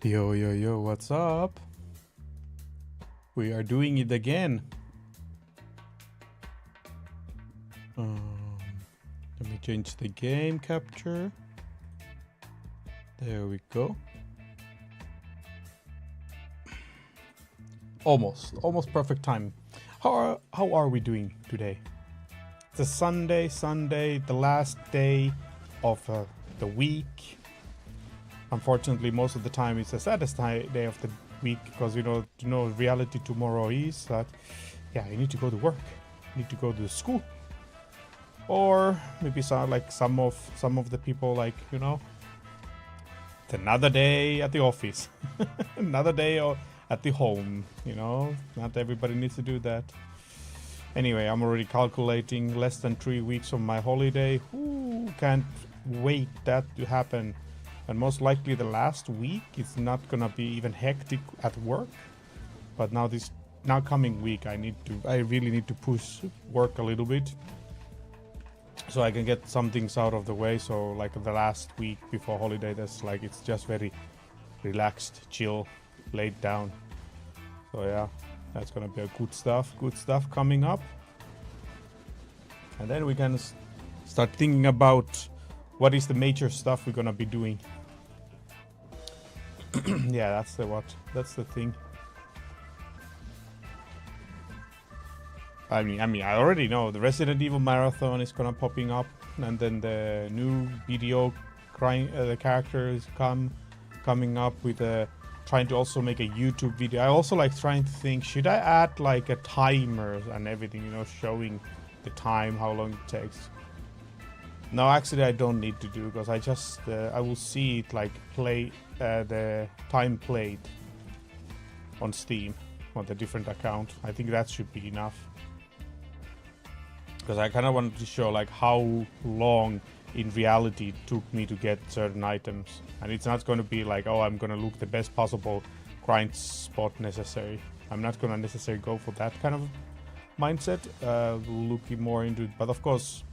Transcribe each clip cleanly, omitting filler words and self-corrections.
Yo, yo, yo, what's up? We are doing it again. Let me change the game capture. There we go. Almost perfect time. How are we doing today? It's a Sunday, the last day of the week. Unfortunately, most of the time it's the saddest day of the week because you know reality tomorrow is that you need to go to work, you need to go to school, or maybe some of the people it's another day at the office, another day at the home. Not everybody needs to do that. Anyway, I'm already calculating less than 3 weeks of my holiday. Ooh, can't wait that to happen. And most likely the last week it's not gonna be even hectic at work. But now coming week I really need to push work a little bit so I can get some things out of the way. So like the last week before holiday, it's just very relaxed, chill, laid down. So yeah, that's gonna be a good stuff coming up. And then we can start thinking about what is the major stuff we're gonna be doing. Yeah, that's the thing. I mean, I already know the Resident Evil Marathon is gonna popping up, and then the new video the character is coming up with trying to also make a YouTube video. I also trying to think, should I add like a timer and everything, showing the time, how long it takes. No, actually I don't need to do, because I will see it play the time played on Steam on the different account. I think that should be enough, because I kind of wanted to show how long in reality it took me to get certain items, and it's not going to be oh, I'm going to look the best possible grind spot necessary. I'm not going to necessarily go for that kind of mindset. Looking more into it, but of course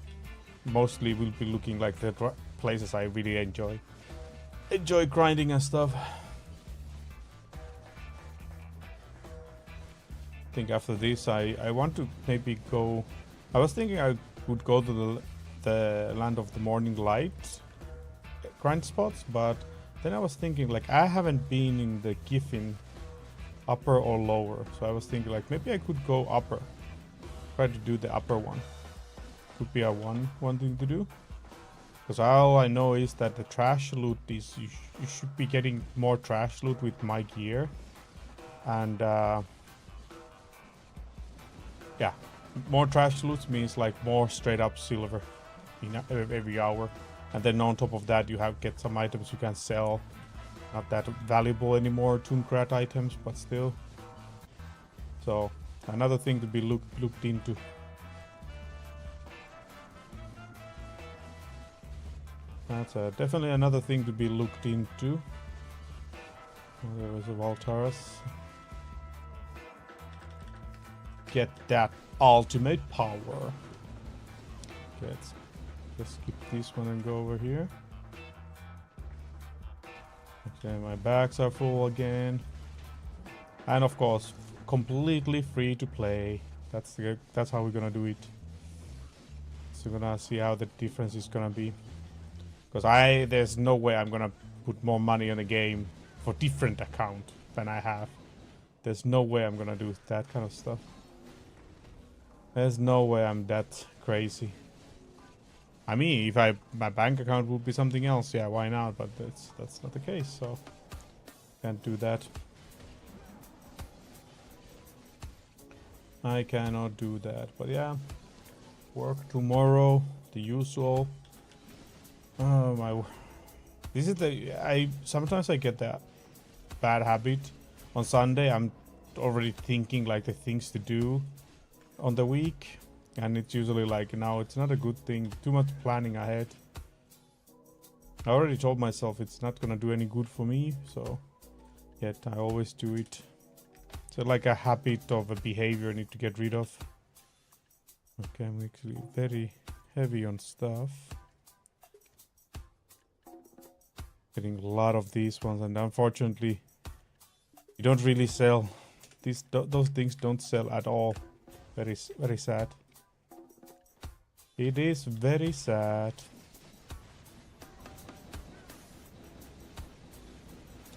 mostly we'll be looking like the places I really enjoy grinding and stuff. I think after this I want to maybe go. I was thinking I would go to the Land of the Morning Light grind spots, but then I was thinking I haven't been in the Giffin upper or lower, so I was thinking maybe I could go upper, try to do the upper one. Could be a one thing to do, because all I know is that the trash loot is you should be getting more trash loot with my gear, and yeah, more trash loot means more straight up silver in every hour, and then on top of that you get some items you can sell, not that valuable anymore, Tooncrat items, but still. So another thing to be looked into. That's definitely another thing to be looked into. Oh, there was a Valtaris. Get that ultimate power. Okay, let's just skip this one and go over here. Okay, my bags are full again. And of course, completely free to play. That's how we're gonna do it. So we're gonna see how the difference is gonna be. Because there's no way I'm gonna put more money on a game for different account than I have. There's no way I'm gonna do that kind of stuff. There's no way I'm that crazy. I mean, if my bank account would be something else, yeah, why not? But that's not the case, so can't do that. I cannot do that. But yeah, work tomorrow, the usual. Oh my! This is sometimes I get that bad habit. On Sunday, I'm already thinking the things to do on the week, and it's usually now it's not a good thing. Too much planning ahead. I already told myself it's not gonna do any good for me, so yet I always do it. So a habit of a behavior I need to get rid of. Okay, I'm actually very heavy on stuff. Getting a lot of these ones, and unfortunately, you don't really sell. Those things don't sell at all. Very sad. It is very sad.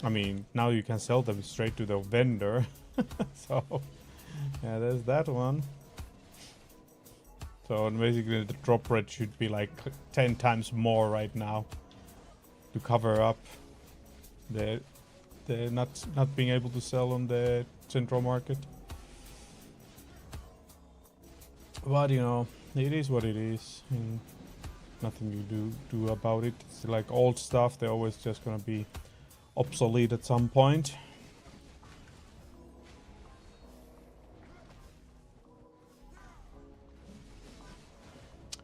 I mean, now you can sell them straight to the vendor. So, yeah, there's that one. So basically the drop rate should be like 10 times more right now to cover up the not being able to sell on the central market. But you know, it is what it is. And nothing you do about it. It's like old stuff, they're always just gonna be obsolete at some point.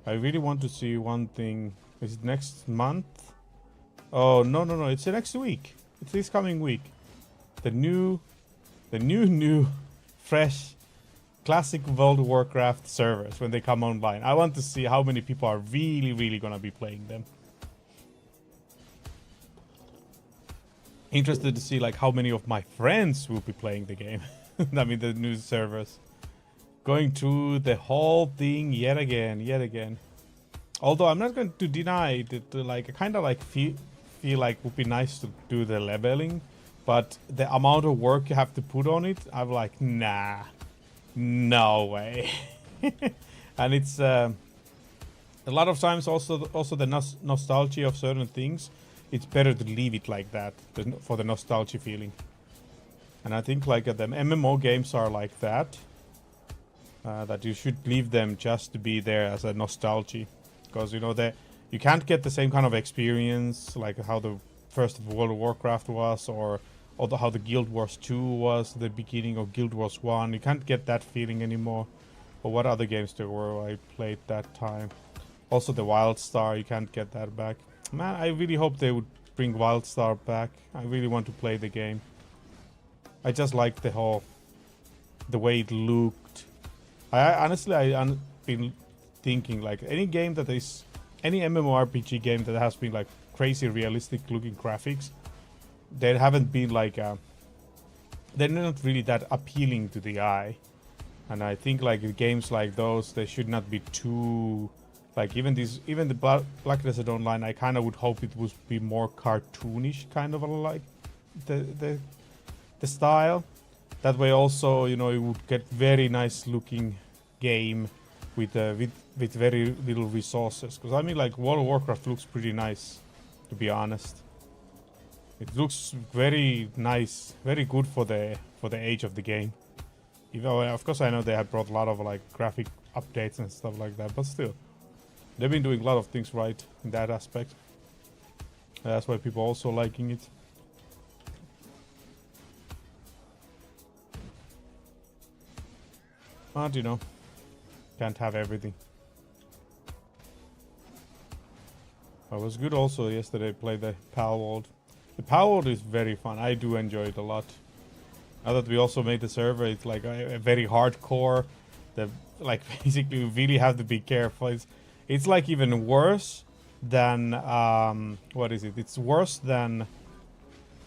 I really want to see one thing. Is it next month? Oh, no, it's the next week. It's this coming week. The new, fresh, classic World of Warcraft servers when they come online. I want to see how many people are really gonna be playing them. Interested to see like how many of my friends will be playing the game. I mean the new servers. Going through the whole thing yet again. Although I'm not going to deny that, like, I kind of like feel like it would be nice to do the leveling, but the amount of work you have to put on it, I'm like, nah, no way. And it's a lot of times also the nostalgia of certain things. It's better to leave it like that for the nostalgia feeling. And I think like the MMO games are like that. That you should leave them just to be there as a nostalgia, because you know you can't get the same kind of experience like how the first World of Warcraft was, or how the Guild Wars 2 was, the beginning of Guild Wars 1. You can't get that feeling anymore. Or what other games there were I played that time. Also the WildStar, you can't get that back. Man, I really hope they would bring WildStar back. I really want to play the game. I just like the way it looked. Honestly, I've been thinking like any MMORPG game that has been like crazy realistic looking graphics, they haven't been like they're not really that appealing to the eye. And I think like games like those, they should not be too like even the Black Desert Online. I kind of would hope it would be more cartoonish, kind of like the style. That way also, you know, you would get very nice looking game with very little resources. Because I mean, like World of Warcraft looks pretty nice, to be honest. It looks very nice, very good for the age of the game. Even of course I know they have brought a lot of like graphic updates and stuff like that, but still, they've been doing a lot of things right in that aspect. That's why people are also liking it. But you know, can't have everything. It was good also yesterday, play the Pal World. The Pal World is very fun. I do enjoy it a lot. Now that we also made the server, it's like a very hardcore. Like basically you really have to be careful. It's like even worse than what is it? It's worse than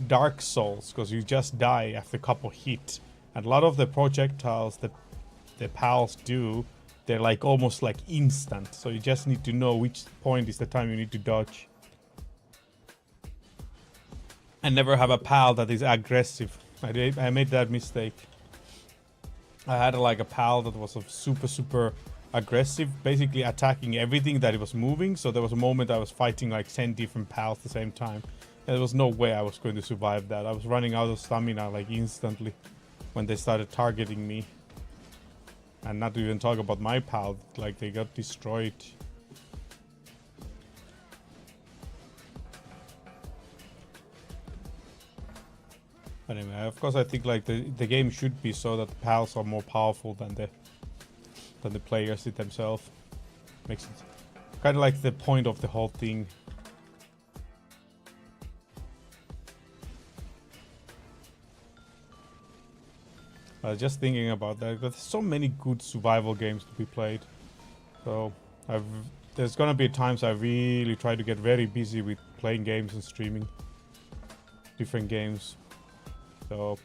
Dark Souls, because you just die after a couple hits. And a lot of the projectiles that the pals do, they're like almost like instant, so you just need to know which point is the time you need to dodge. And never have a pal that is aggressive. I made that mistake. I had like a pal that was super aggressive, basically attacking everything that it was moving. So there was a moment I was fighting like 10 different pals at the same time. And there was no way I was going to survive that. I was running out of stamina like instantly when they started targeting me. And not to even talk about my pal, like they got destroyed. But anyway, of course I think like the game should be so that the pals are more powerful than the players themselves. Makes it kind of like the point of the whole thing. Just thinking about that, there's so many good survival games to be played. So there's gonna be times I really try to get very busy with playing games and streaming. different games. So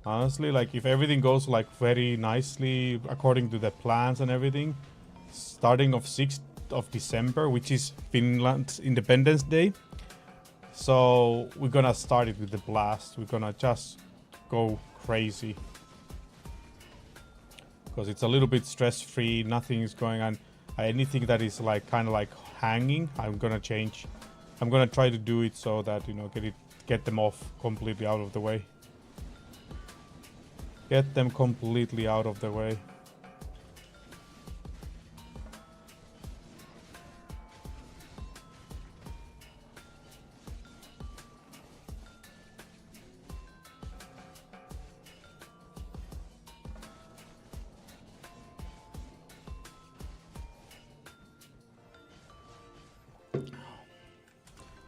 honestly, like if everything goes like very nicely according to the plans and everything, starting of 6th of December, which is Finland's Independence Day. So we're gonna start it with the blast. We're gonna just go crazy. Because it's a little bit stress-free, nothing is going on. Anything that is like kind of like hanging, I'm gonna change. I'm gonna try to do it so that, you know, get them off completely out of the way. Get them completely out of the way.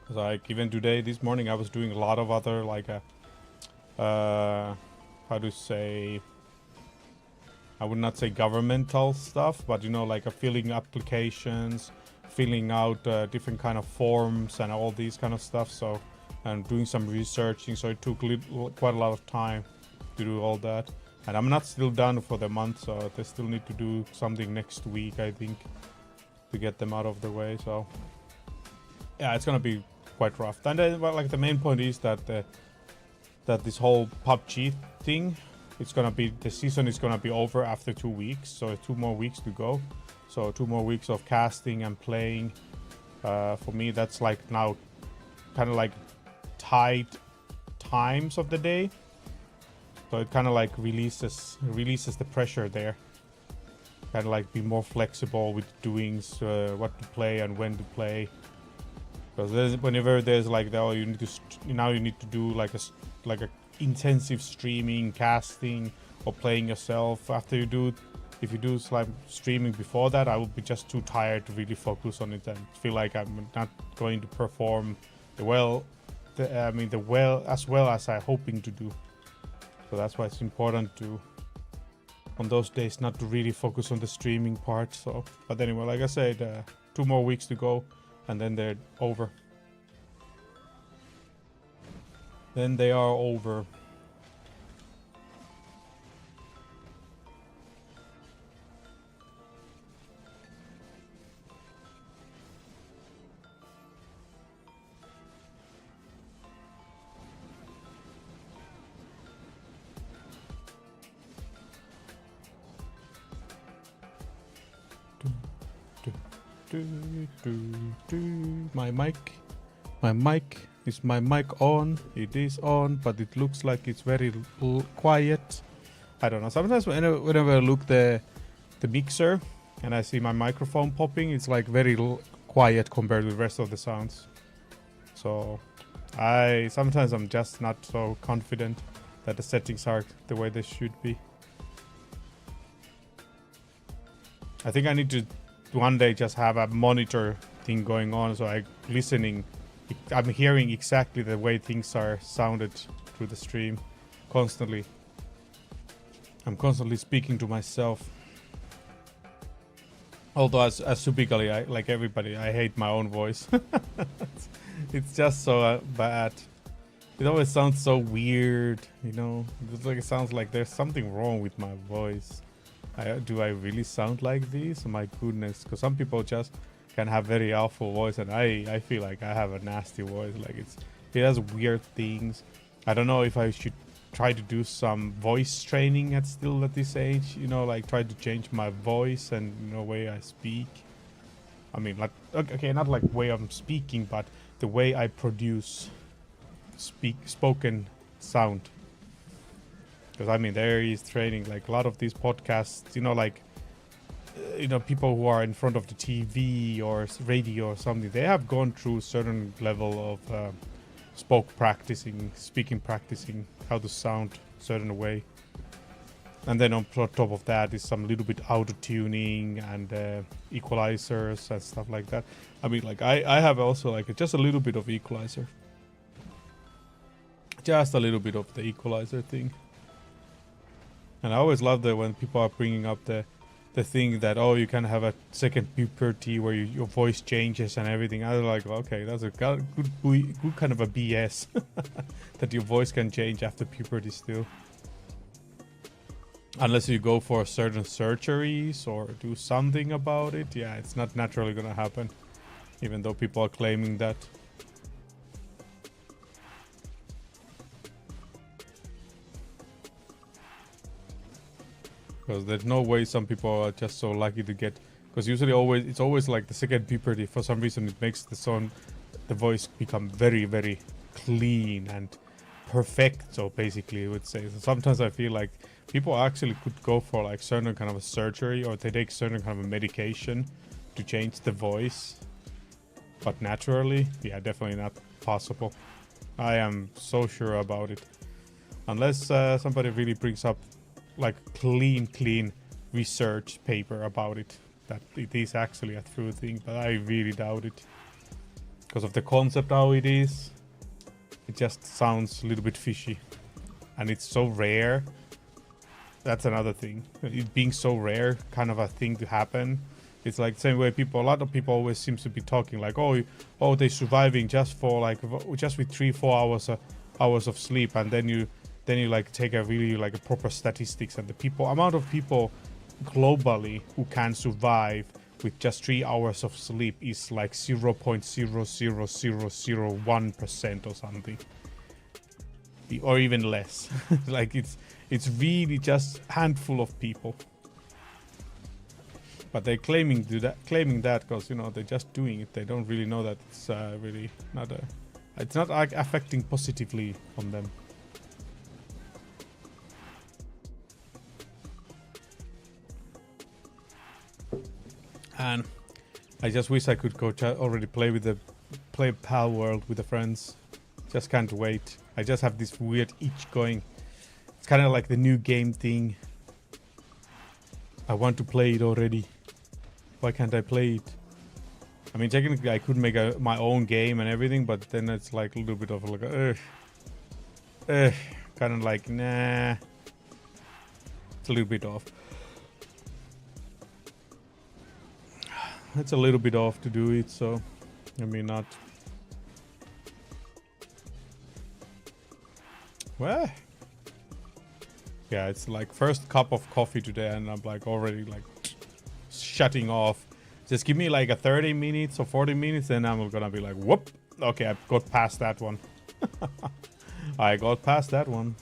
Like even today, this morning, I was doing a lot of other like how to say, I would not say governmental stuff, but you know, like filling applications, filling out different kind of forms and all these kind of stuff. So, and doing some researching. So it took quite a lot of time to do all that. And I'm not still done for the month, so they still need to do something next week, I think, to get them out of the way. So yeah, it's gonna be quite rough. And then, well, like the main point is that that this whole PUBG thing, it's gonna be, the season is gonna be over after 2 weeks, so 2 more weeks to go. So 2 more weeks of casting and playing. For me, that's like now kind of like tight times of the day. So it kind of like releases the pressure there. Kind of like be more flexible with doings, what to play and when to play. Because whenever there's like the, oh, you need to now you need to do like a intensive streaming, casting, or playing yourself. After you do, if you do like streaming before that, I will be just too tired to really focus on it and feel like I'm not going to perform as well as I'm hoping to do. So that's why it's important to, on those days, not to really focus on the streaming part. So, but anyway, like I said, 2 more weeks to go. And then they're over. Then they are over. My mic is my mic on? It is on, but it looks like it's very quiet. I don't know. Sometimes whenever I look the mixer and I see my microphone popping, it's like very quiet compared to the rest of the sounds. So sometimes I'm just not so confident that the settings are the way they should be. I think I need to one day just have a monitor thing going on, so I'm hearing exactly the way things are sounded through the stream constantly. I'm constantly speaking to myself. Although as typically, like everybody, I hate my own voice. It's just so bad. It always sounds so weird, you know. It sounds like there's something wrong with my voice. Do I really sound like this? My goodness, because some people just can have very awful voice, and I feel like I have a nasty voice. Like it has weird things. I don't know if I should try to do some voice training at this age. You know, like try to change my voice and, you know, way I speak. I mean, like, okay, not like way I'm speaking, but the way I produce spoken sound. Because I mean, there is training, like a lot of these podcasts, you know, like, you know, people who are in front of the TV or radio or something, they have gone through a certain level of speaking practicing, how to sound a certain way. And then on top of that is some little bit auto tuning and equalizers and stuff like that. I mean, like I have also like just a little bit of equalizer. Just a little bit of the equalizer thing. And I always love that when people are bringing up the the thing that, oh, you can have a second puberty where your voice changes and everything. I was like, okay, that's a good kind of a BS that your voice can change after puberty still. Unless you go for certain surgeries or do something about it, yeah, it's not naturally gonna happen. Even though people are claiming that. Because there's no way some people are just so lucky to get. Because usually it's always like the second puberty. For some reason, it makes the voice become very, very clean and perfect. So basically, I would say. So sometimes I feel like people actually could go for like certain kind of a surgery, or they take certain kind of a medication to change the voice. But naturally, yeah, definitely not possible. I am so sure about it. Unless somebody really brings up like clean research paper about it, that it is actually a true thing, but I really doubt it. Because of the concept how it is, it just sounds a little bit fishy. And it's so rare. That's another thing. It being so rare, kind of a thing to happen. It's like the same way a lot of people always seems to be talking like, oh, they're surviving just for like, just with 3-4 hours of sleep, and then you like take a really like a proper statistics, and the amount of people globally who can survive with just 3 hours of sleep is like 0.00001% or something, or even less. Like it's really just a handful of people. But they're claiming that because, you know, they're just doing it. They don't really know that it's really not it's not like affecting positively on them. And I just wish I could go already play Pal World with the friends. Just can't wait. I just have this weird itch going. It's kind of like the new game thing. I want to play it already. Why can't I play it? I mean, technically I could make my own game and everything, but then it's like a little bit of like kind of like, nah. It's a little bit off. It's a little bit off to do it, so I mean, not. Well, yeah, it's like first cup of coffee today, and I'm like already like shutting off. Just give me like a 30 minutes or 40 minutes, and I'm gonna be like, whoop. Okay, I got past that one. I got past that one.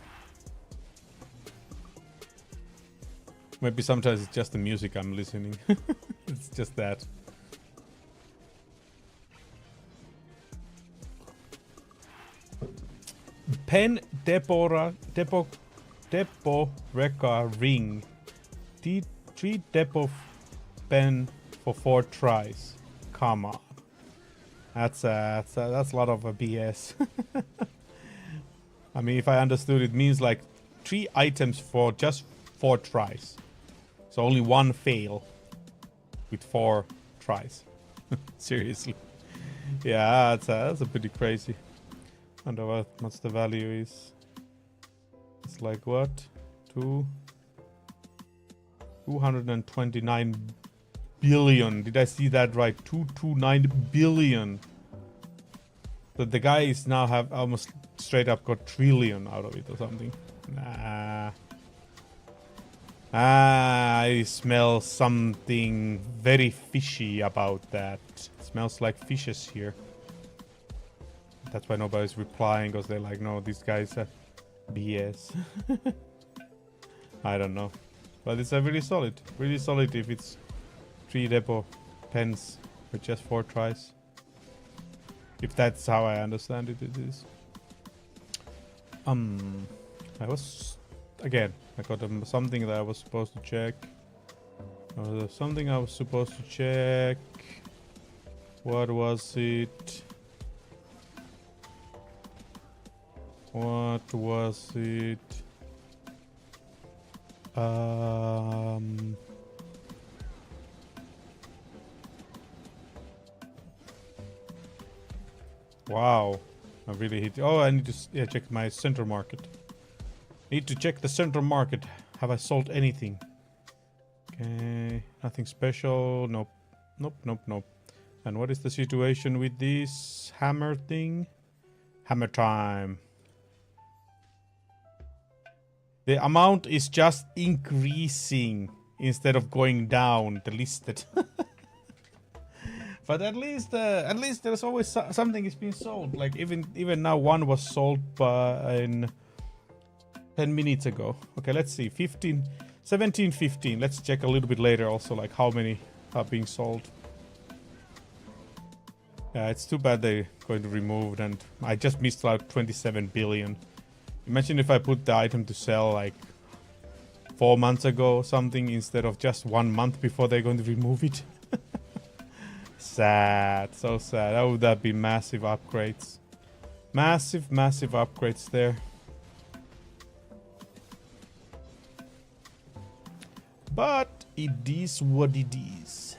Maybe sometimes it's just the music I'm listening. It's just that. Pen Deborah ring. 3 Depo pen for 4 tries. Come on. That's a lot of BS. I mean, if I understood, it means like 3 items for just 4 tries. So only 1 fail with 4 tries. Seriously. Yeah, that's a pretty crazy. I wonder what much the value is. It's like what? 229 billion. Did I see that right? 229 billion. But the guy is now have almost straight up got trillion out of it or something. Nah. I smell something very fishy about that. It smells like fishes here. That's why nobody's replying, because they're like, no, these guys are BS. I don't know. But it's a really solid if it's 3 Depo pens with just 4 tries. If that's how I understand it, it is. I was, again, I got something that I was supposed to check. Something I was supposed to check. What was it? What was it? Wow, I really hit. Oh, I need to check my center market. Need to check the center market. Have I sold anything? Okay. Okay, nothing special. Nope. Nope. And what is the situation with this hammer thing? Hammer time. The amount is just increasing instead of going down, the listed. But at least there's always something is being sold. Like even now one was sold in 10 minutes ago. Okay, let's see. 17, 15. Let's check a little bit later also like how many are being sold. Yeah, it's too bad they're going to remove it, and I just missed like 27 billion. Imagine if I put the item to sell like 4 months ago or something instead of just 1 month before they're going to remove it. Sad, so sad. How would that be? Massive upgrades. Massive upgrades there. But it is what it is.